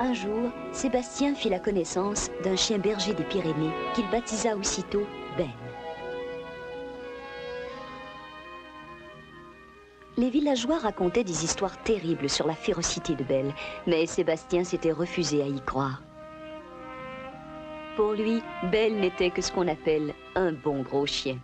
Un jour, Sébastien fit la connaissance d'un chien berger des Pyrénées qu'il baptisa aussitôt Ben. Les villageois racontaient des histoires terribles sur la férocité de Belle, mais Sébastien s'était refusé à y croire. Pour lui, Belle n'était que ce qu'on appelle un bon gros chien.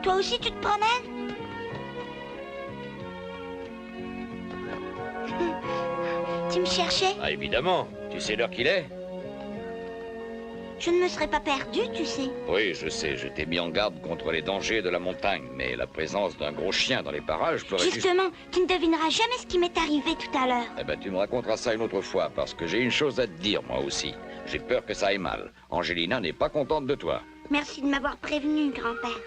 Toi aussi, tu te promènes? Tu me cherchais? Ah, évidemment. Tu sais l'heure qu'il est? Je ne me serais pas perdue, tu sais. Oui, je sais. Je t'ai mis en garde contre les dangers de la montagne. Mais la présence d'un gros chien dans les parages pourrait Justement, tu ne devineras jamais ce qui m'est arrivé tout à l'heure. Eh ben, tu me raconteras ça une autre fois, parce que j'ai une chose à te dire, moi aussi. J'ai peur que ça aille mal. Angelina n'est pas contente de toi. Merci de m'avoir prévenu, grand-père.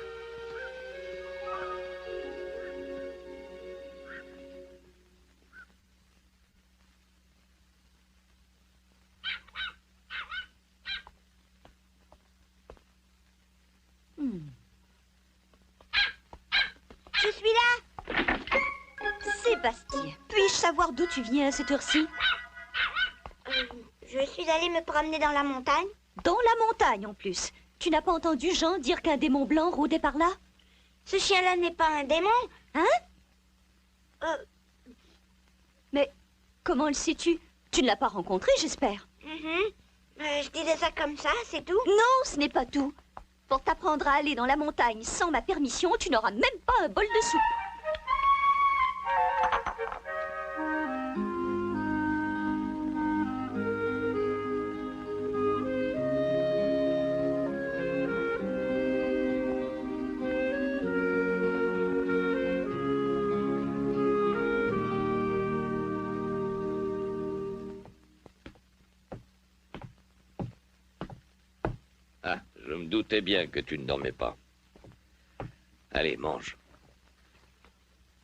Je suis là. Sébastien, puis-je savoir d'où tu viens à cette heure-ci? Je suis allée me promener dans la montagne. Dans la montagne, en plus. Tu n'as pas entendu Jean dire qu'un démon blanc rôdait par là? Ce chien-là n'est pas un démon. Hein? Mais comment le sais-tu? Tu ne l'as pas rencontré, j'espère. Je disais ça comme ça, c'est tout. Non, ce n'est pas tout. Pour t'apprendre à aller dans la montagne sans ma permission, tu n'auras même pas un bol de soupe. Ah, je me doutais bien que tu ne dormais pas. Allez, mange.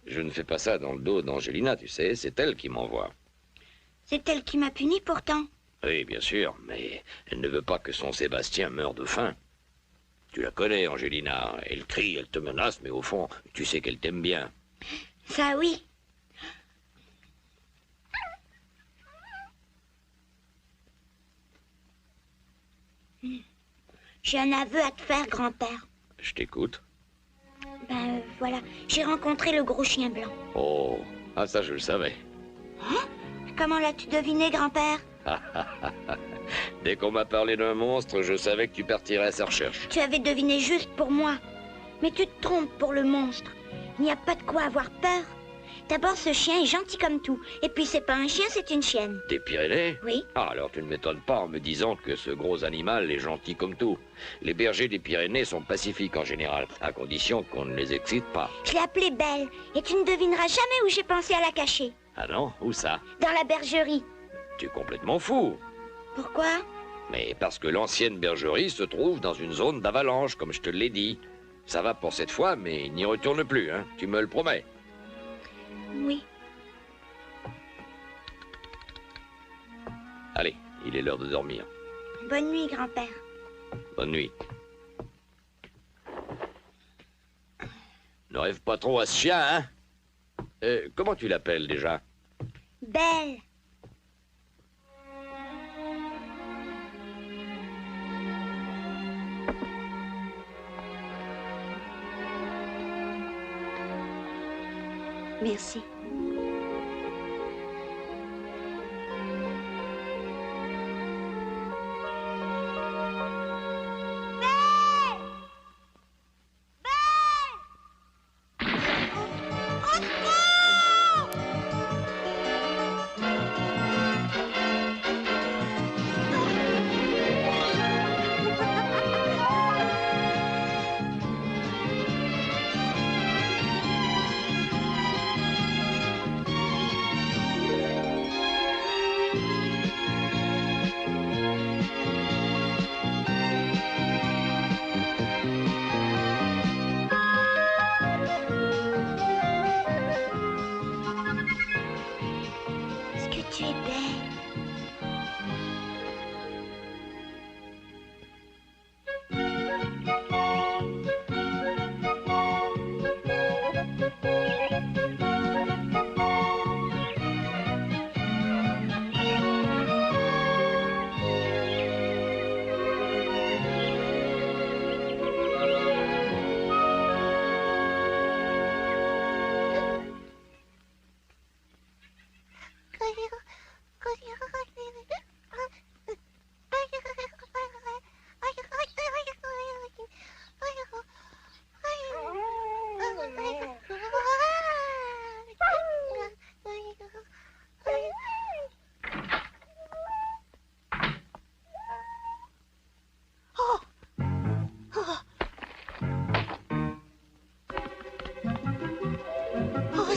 Je ne fais pas ça dans le dos d'Angelina, tu sais, c'est elle qui m'envoie. C'est elle qui m'a puni pourtant. Oui, bien sûr, mais elle ne veut pas que son Sébastien meure de faim. Tu la connais, Angelina. Elle crie, elle te menace, mais au fond, tu sais qu'elle t'aime bien. Ça oui. J'ai un aveu à te faire, grand-père. Je t'écoute. Ben voilà, j'ai rencontré le gros chien blanc. Oh, ah ça je le savais. Hein? Comment l'as-tu deviné, grand-père? Dès qu'on m'a parlé d'un monstre, je savais que tu partirais à sa recherche. Tu avais deviné juste pour moi. Mais tu te trompes pour le monstre. Il n'y a pas de quoi avoir peur. D'abord, ce chien est gentil comme tout. Et puis, c'est pas un chien, c'est une chienne. Des Pyrénées? Oui. Ah, alors tu ne m'étonnes pas en me disant que ce gros animal est gentil comme tout. Les bergers des Pyrénées sont pacifiques en général, à condition qu'on ne les excite pas. Je l'ai appelée Belle. Et tu ne devineras jamais où j'ai pensé à la cacher. Ah non? Où ça? Dans la bergerie. Tu es complètement fou. Pourquoi? Mais parce que l'ancienne bergerie se trouve dans une zone d'avalanche, comme je te l'ai dit. Ça va pour cette fois, mais n'y retourne plus, hein. Tu me le promets. Oui. Allez, il est l'heure de dormir. Bonne nuit, grand-père. Bonne nuit. Ne rêve pas trop à ce chien, hein? Comment tu l'appelles déjà? Belle. Merci.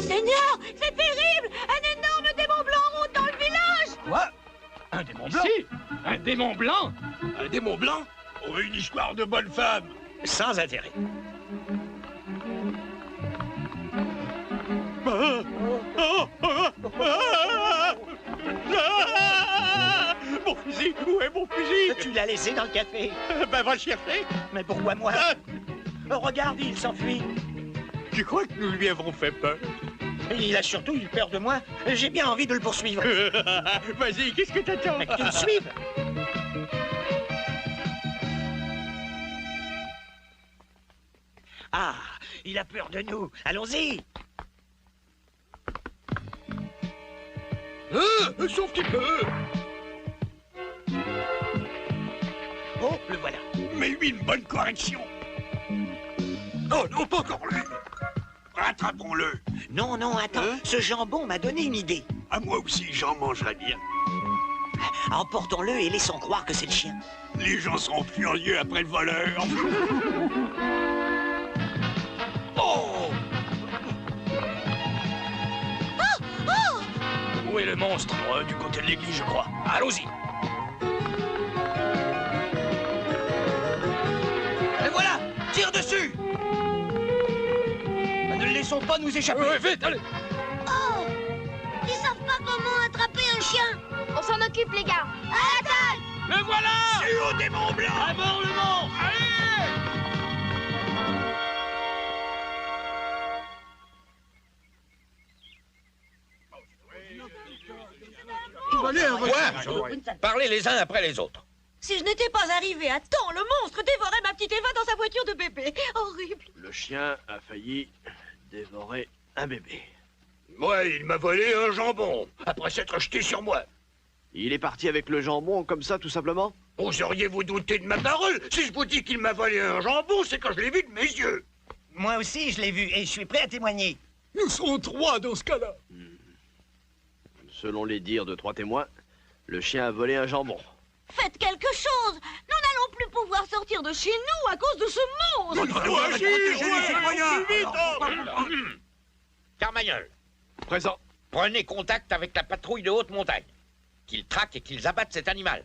Seigneur, c'est terrible! Un énorme démon blanc monte dans le village! Quoi? Un démon blanc? Si, un démon blanc. Un démon blanc? Oh, une histoire de bonne femme. Sans intérêt. Mon fusil! Où est mon fusil? Tu l'as laissé dans le café. Ben, va le chercher. Mais pourquoi moi? Regarde, il s'enfuit. Tu crois que nous lui avons fait peur? Il a surtout eu peur de moi. J'ai bien envie de le poursuivre. Vas-y, qu'est-ce que t'attends? Mais que tu me suives. Ah, il a peur de nous. Allons-y. Sauf petit peu. Oh, le voilà. Mais lui, une bonne correction. Oh non, pas encore lui. Rattrapons-le. Non, non, attends. Hein? Ce jambon m'a donné une idée. À moi aussi, j'en mangerais bien. Emportons-le et laissons croire que c'est le chien. Les gens seront furieux après le voleur. Oh! Où est le monstre? Du côté de l'église, je crois. Allons-y. Et voilà! Tire dessus! Ne le laissons pas nous échapper. Ouais, vite, allez. Oh! Ils savent pas comment attraper un chien! On s'en occupe, les gars! À l'attaque! Le voilà. C'est au démon blanc! À bord le monstre. Allez. Parlez les uns après les autres. Si je n'étais pas arrivé à temps, le monstre dévorait ma petite Eva dans sa voiture de bébé. Horrible. Le chien a failli dévorer un bébé. Moi, il m'a volé un jambon, après s'être jeté sur moi. Il est parti avec le jambon comme ça, tout simplement? Oseriez-vous douter de ma parole? Si je vous dis qu'il m'a volé un jambon, c'est que je l'ai vu de mes yeux. Moi aussi, je l'ai vu et je suis prêt à témoigner. Nous serons 3 dans ce cas-là. Selon les dires de 3 témoins, le chien a volé un jambon. Faites quelque chose. Nous n'allons plus pouvoir sortir de chez nous à cause de ce monstre. Nous devons protéger les citoyens. Carmagnol, Présent. prenez contact avec la patrouille de haute montagne. Qu'ils traquent et qu'ils abattent cet animal.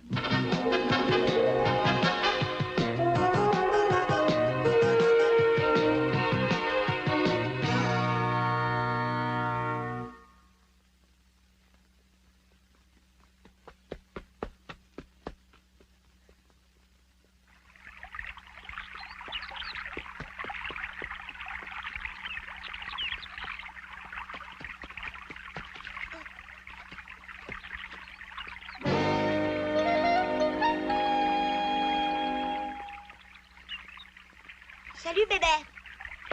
Salut, bébé.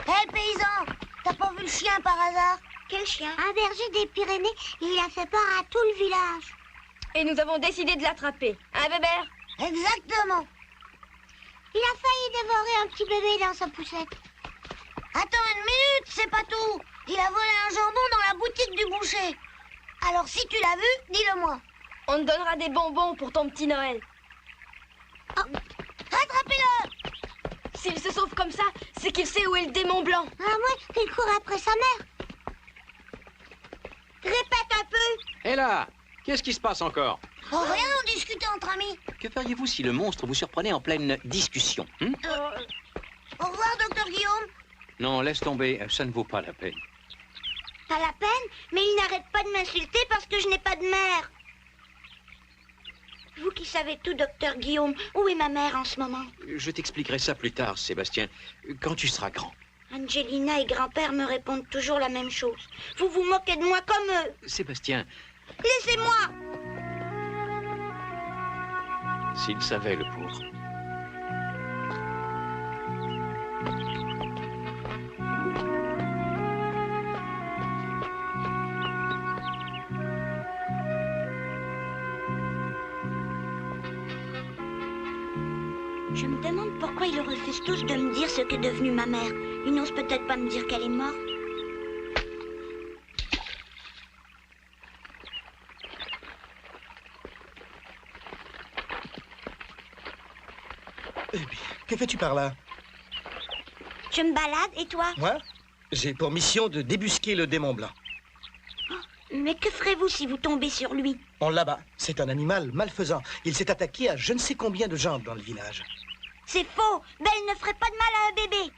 Hé, paysan, t'as pas vu le chien par hasard? Quel chien? Un berger des Pyrénées. Il a fait peur à tout le village. Et nous avons décidé de l'attraper. Hein, Bébert? Exactement. Il a failli dévorer un petit bébé dans sa poussette. Attends une minute, c'est pas tout. Il a volé un jambon dans la boutique du boucher. Alors si tu l'as vu, dis-le-moi. On te donnera des bonbons pour ton petit Noël. Oh, attrapez-le! S'il se sauve comme ça, c'est qu'il sait où est le démon blanc. À moins qu'il court après sa mère. Répète un peu. Et là, qu'est-ce qui se passe encore? Oh, rien, on discutait entre amis. Que feriez-vous si le monstre vous surprenait en pleine discussion? Au revoir, docteur Guillaume. Non, laisse tomber, ça ne vaut pas la peine. Pas la peine, mais il n'arrête pas de m'insulter parce que je n'ai pas de mère. Vous qui savez tout, docteur Guillaume, où est ma mère en ce moment? Je t'expliquerai ça plus tard, Sébastien, quand tu seras grand. Angelina et grand-père me répondent toujours la même chose. Vous vous moquez de moi comme eux. Sébastien, Laissez-moi! s'il savait le pauvre. Je me demande pourquoi ils refusent tous de me dire ce qu'est devenue ma mère. Ils n'osent peut-être pas me dire qu'elle est morte. Eh bien, que fais-tu par là? Je me balade, et toi? Moi, j'ai pour mission de débusquer le démon blanc. Mais que ferez-vous si vous tombez sur lui? On l'abat. C'est un animal malfaisant. Il s'est attaqué à je ne sais combien de gens dans le village. C'est faux. Belle ne ferait pas de mal à un bébé.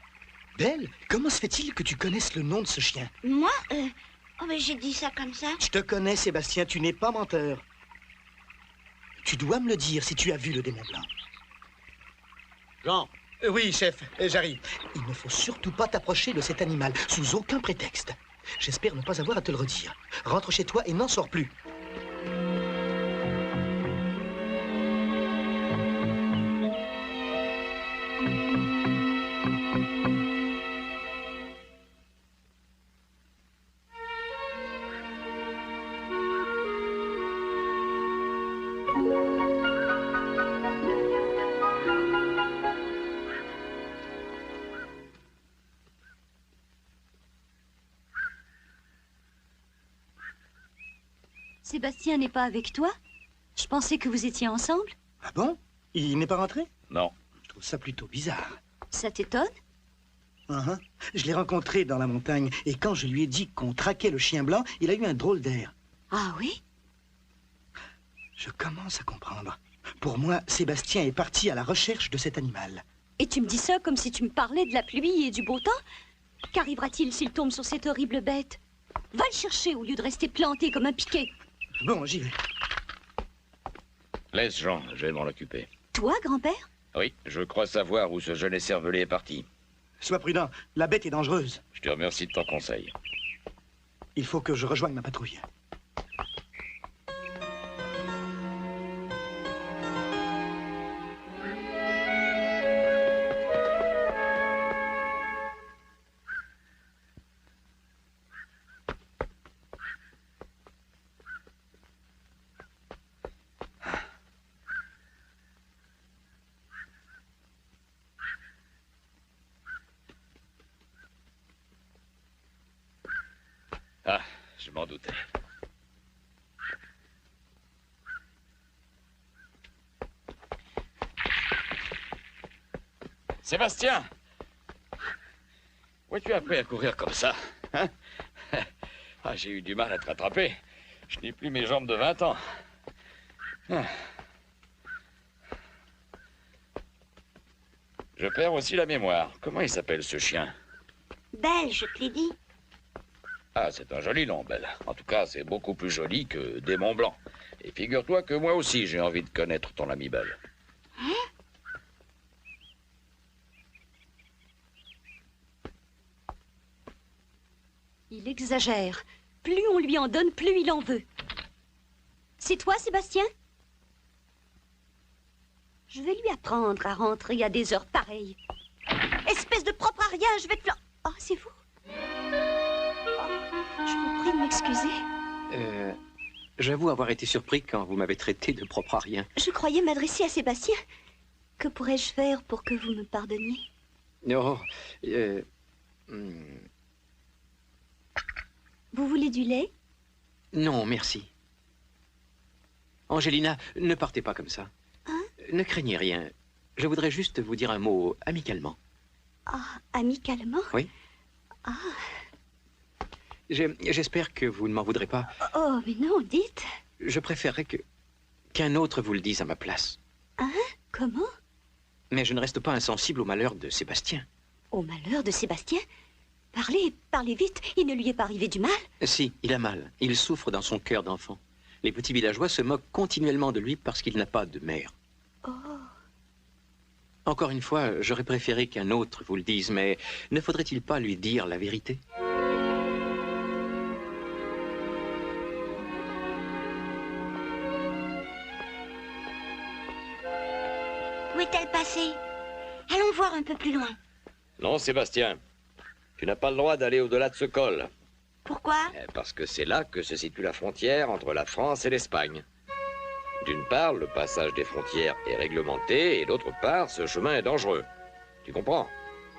Belle, comment se fait-il que tu connaisses le nom de ce chien? Moi Oh, mais j'ai dit ça comme ça. Je te connais, Sébastien, tu n'es pas menteur. Tu dois me le dire si tu as vu le démon blanc. Jean, Oui, chef, j'arrive. Il ne faut surtout pas t'approcher de cet animal, sous aucun prétexte. J'espère ne pas avoir à te le redire. Rentre chez toi et n'en sors plus. Sébastien n'est pas avec toi? Je pensais que vous étiez ensemble. Ah bon? Il n'est pas rentré? Non. Je trouve ça plutôt bizarre. Ça t'étonne? Uh-huh. Je l'ai rencontré dans la montagne, et quand je lui ai dit qu'on traquait le chien blanc, il a eu un drôle d'air. Ah oui? Je commence à comprendre. Pour moi, Sébastien est parti à la recherche de cet animal. Et tu me dis ça comme si tu me parlais de la pluie et du beau temps? Qu'arrivera-t-il s'il tombe sur cette horrible bête? Va le chercher au lieu de rester planté comme un piquet. Bon, j'y vais. Laisse Jean, je vais m'en occuper. Toi, grand-père? Oui, je crois savoir où ce jeune écervelé est parti. Sois prudent, la bête est dangereuse. Je te remercie de ton conseil. Il faut que je rejoigne ma patrouille. Ah, je m'en doutais. Sébastien! Où as-tu appris à courir comme ça, hein? Ah, j'ai eu du mal à te rattraper. Je n'ai plus mes jambes de 20 ans. Ah. Je perds aussi la mémoire. Comment il s'appelle, ce chien? Belle, je te l'ai dit. Ah, c'est un joli nom, Belle. En tout cas, c'est beaucoup plus joli que Démon Blanc. Et figure-toi que moi aussi, j'ai envie de connaître ton ami Belle. Il exagère. Plus on lui en donne, plus il en veut. C'est toi, Sébastien? Je vais lui apprendre à rentrer à des heures pareilles. Espèce de propre à rien, je vais te... Oh, c'est vous? Je vous prie de m'excuser. J'avoue avoir été surpris quand vous m'avez traité de propre à rien. Je croyais m'adresser à Sébastien. Que pourrais-je faire pour que vous me pardonniez? Oh, Vous voulez du lait? non, merci. Angelina, ne partez pas comme ça. Hein? Ne craignez rien. Je voudrais juste vous dire un mot amicalement. Ah, amicalement? Oui. Ah. J'espère que vous ne m'en voudrez pas. Oh, mais non, dites. Je préférerais qu'un autre vous le dise à ma place. Hein? Comment? Mais je ne reste pas insensible au malheur de Sébastien. Au malheur de Sébastien? Parlez, parlez vite. Il ne lui est pas arrivé du mal? Si, il a mal. Il souffre dans son cœur d'enfant. Les petits villageois se moquent continuellement de lui parce qu'il n'a pas de mère. Oh. Encore une fois, j'aurais préféré qu'un autre vous le dise, mais ne faudrait-il pas lui dire la vérité? Où est-elle passée? Allons voir un peu plus loin. Non, Sébastien. Tu n'as pas le droit d'aller au-delà de ce col. Pourquoi? Parce que c'est là que se situe la frontière entre la France et l'Espagne. D'une part, le passage des frontières est réglementé, et d'autre part, ce chemin est dangereux. Tu comprends?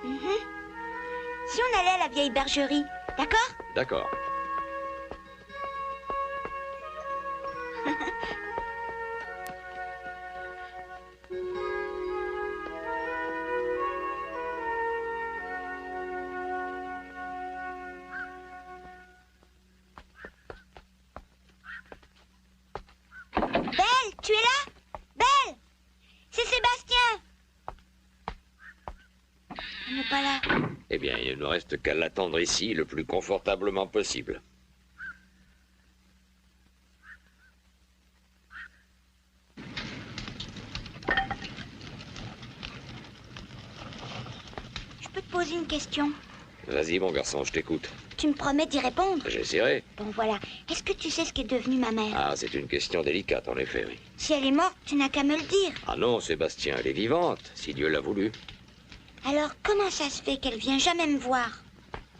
Si on allait à la vieille bergerie, d'accord? D'accord. ça? Eh bien, il ne reste qu'à l'attendre ici le plus confortablement possible. Je peux te poser une question? Vas-y, mon garçon, je t'écoute. Tu me promets d'y répondre? J'essaierai. Bon, voilà. Est-ce que tu sais ce qu'est devenue ma mère? Ah, c'est une question délicate, en effet, oui. Si elle est morte, tu n'as qu'à me le dire. Ah non, Sébastien, elle est vivante, si Dieu l'a voulu. Alors, comment ça se fait qu'elle vient jamais me voir?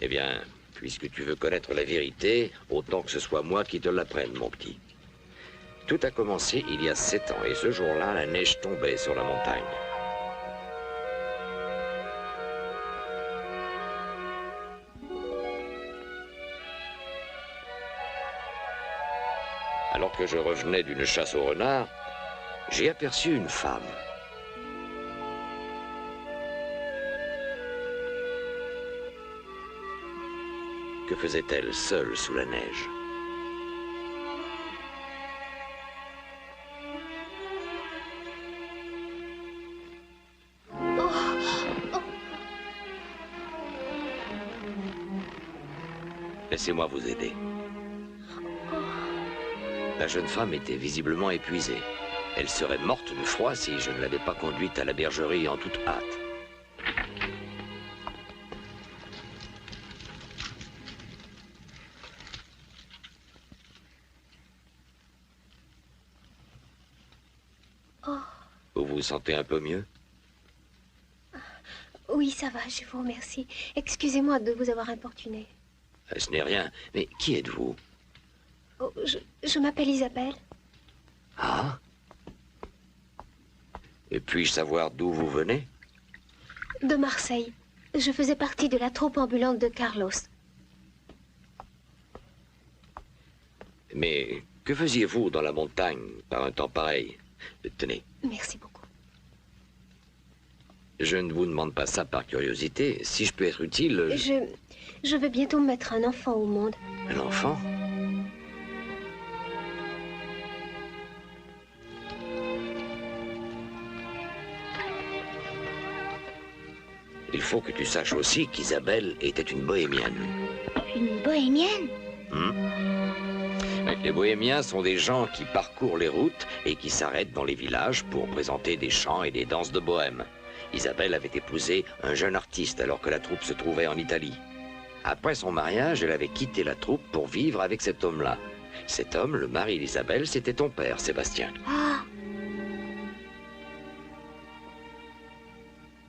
Eh bien, puisque tu veux connaître la vérité, autant que ce soit moi qui te l'apprenne, mon petit. Tout a commencé il y a 7 ans, et ce jour-là, la neige tombait sur la montagne. Alors que je revenais d'une chasse au renard, j'ai aperçu une femme. Que faisait-elle seule sous la neige? Laissez-moi vous aider. La jeune femme était visiblement épuisée. Elle serait morte de froid si je ne l'avais pas conduite à la bergerie en toute hâte. Vous vous sentez un peu mieux? Oui, ça va, je vous remercie. Excusez-moi de vous avoir importuné. Ce n'est rien. Mais qui êtes-vous? Oh, je m'appelle Isabelle. Ah? Et puis-je savoir d'où vous venez? De Marseille. Je faisais partie de la troupe ambulante de Carlos. Mais que faisiez-vous dans la montagne par un temps pareil? Tenez. Merci beaucoup. Je ne vous demande pas ça par curiosité. Si je peux être utile... Je vais bientôt mettre un enfant au monde. Un enfant? Il faut que tu saches aussi qu'Isabelle était une bohémienne. Une bohémienne? Les bohémiens sont des gens qui parcourent les routes et qui s'arrêtent dans les villages pour présenter des chants et des danses de bohème. Isabelle avait épousé un jeune artiste alors que la troupe se trouvait en Italie. Après son mariage, elle avait quitté la troupe pour vivre avec cet homme-là. Cet homme, le mari d'Isabelle, c'était ton père, Sébastien. Ah!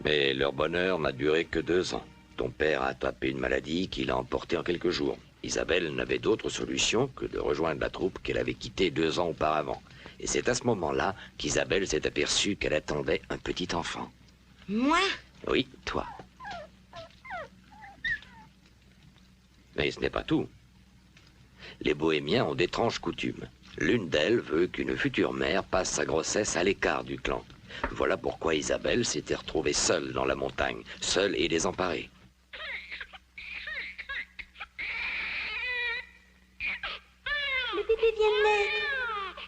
Mais leur bonheur n'a duré que 2 ans. Ton père a attrapé une maladie qui l'a emporté en quelques jours. Isabelle n'avait d'autre solution que de rejoindre la troupe qu'elle avait quittée 2 ans auparavant. Et c'est à ce moment-là qu'Isabelle s'est aperçue qu'elle attendait un petit enfant. Moi? Oui, toi. Mais ce n'est pas tout. Les bohémiens ont d'étranges coutumes. L'une d'elles veut qu'une future mère passe sa grossesse à l'écart du clan. Voilà pourquoi Isabelle s'était retrouvée seule dans la montagne, seule et désemparée. Le bébé vient de naître.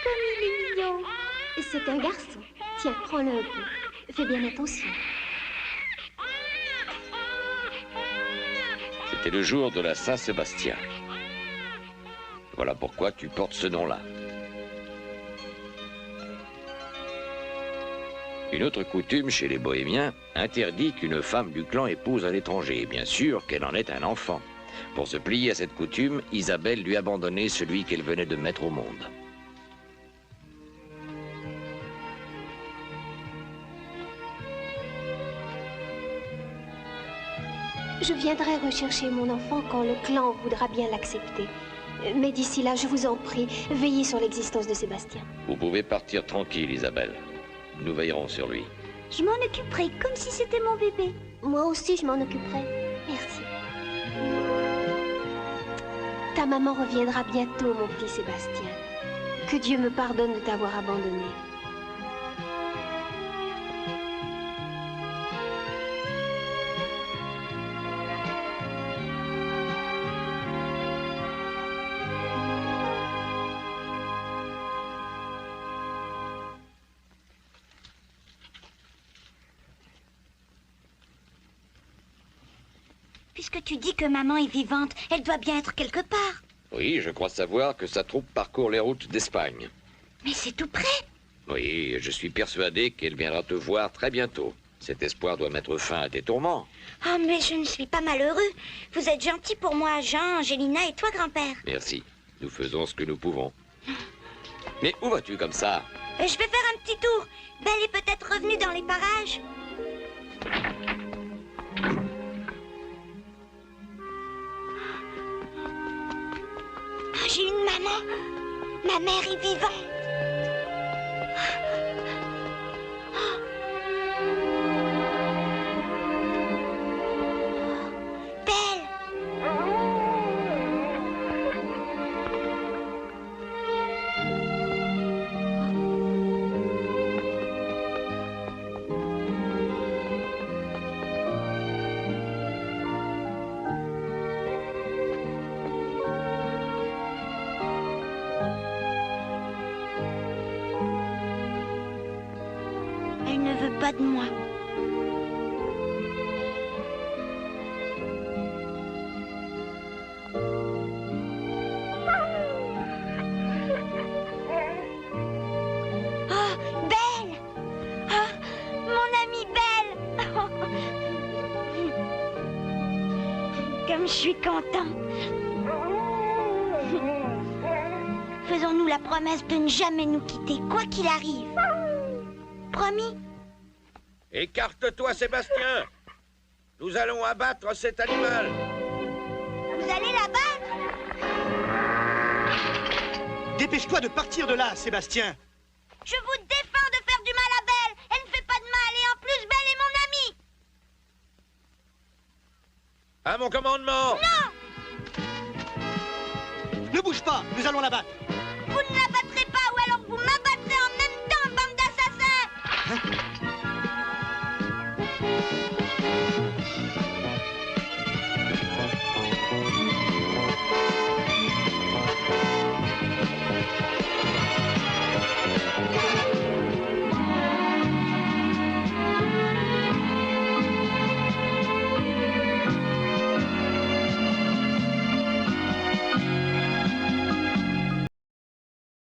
Comme il est mignon. C'est un garçon. Tiens, prends-le un peu. Fais bien attention. C'était le jour de la Saint-Sébastien. Voilà pourquoi tu portes ce nom-là. Une autre coutume chez les bohémiens interdit qu'une femme du clan épouse un étranger, et bien sûr qu'elle en ait un enfant. Pour se plier à cette coutume, Isabelle lui abandonnait celui qu'elle venait de mettre au monde. Je viendrai rechercher mon enfant quand le clan voudra bien l'accepter. Mais d'ici là, je vous en prie, veillez sur l'existence de Sébastien. Vous pouvez partir tranquille, Isabelle. Nous veillerons sur lui. Je m'en occuperai comme si c'était mon bébé. Moi aussi, je m'en occuperai. Merci. Ta maman reviendra bientôt, mon petit Sébastien. Que Dieu me pardonne de t'avoir abandonné. Puisque tu dis que maman est vivante, elle doit bien être quelque part. Oui, je crois savoir que sa troupe parcourt les routes d'Espagne. Mais c'est tout près. Oui, je suis persuadé qu'elle viendra te voir très bientôt. Cet espoir doit mettre fin à tes tourments. Oh, mais je ne suis pas malheureux. Vous êtes gentil pour moi, Jean, Angelina et toi, grand-père. Merci. Nous faisons ce que nous pouvons. Mais où vas-tu comme ça? Je vais faire un petit tour. Belle est peut-être revenue dans les parages. Oh, j'ai une maman. Ma mère est vivante. Belle. Elle ne veut pas de moi. Oh, Belle! Oh, mon amie Belle! Comme je suis contente. Faisons-nous la promesse de ne jamais nous quitter, quoi qu'il arrive. Promis? Écarte-toi, Sébastien. Nous allons abattre cet animal. Vous allez l'abattre? Dépêche-toi de partir de là, Sébastien. Je vous défends de faire du mal à Belle. Elle ne fait pas de mal et en plus, Belle est mon amie. À mon commandement. Non! Ne bouge pas, nous allons la battre. Vous ne la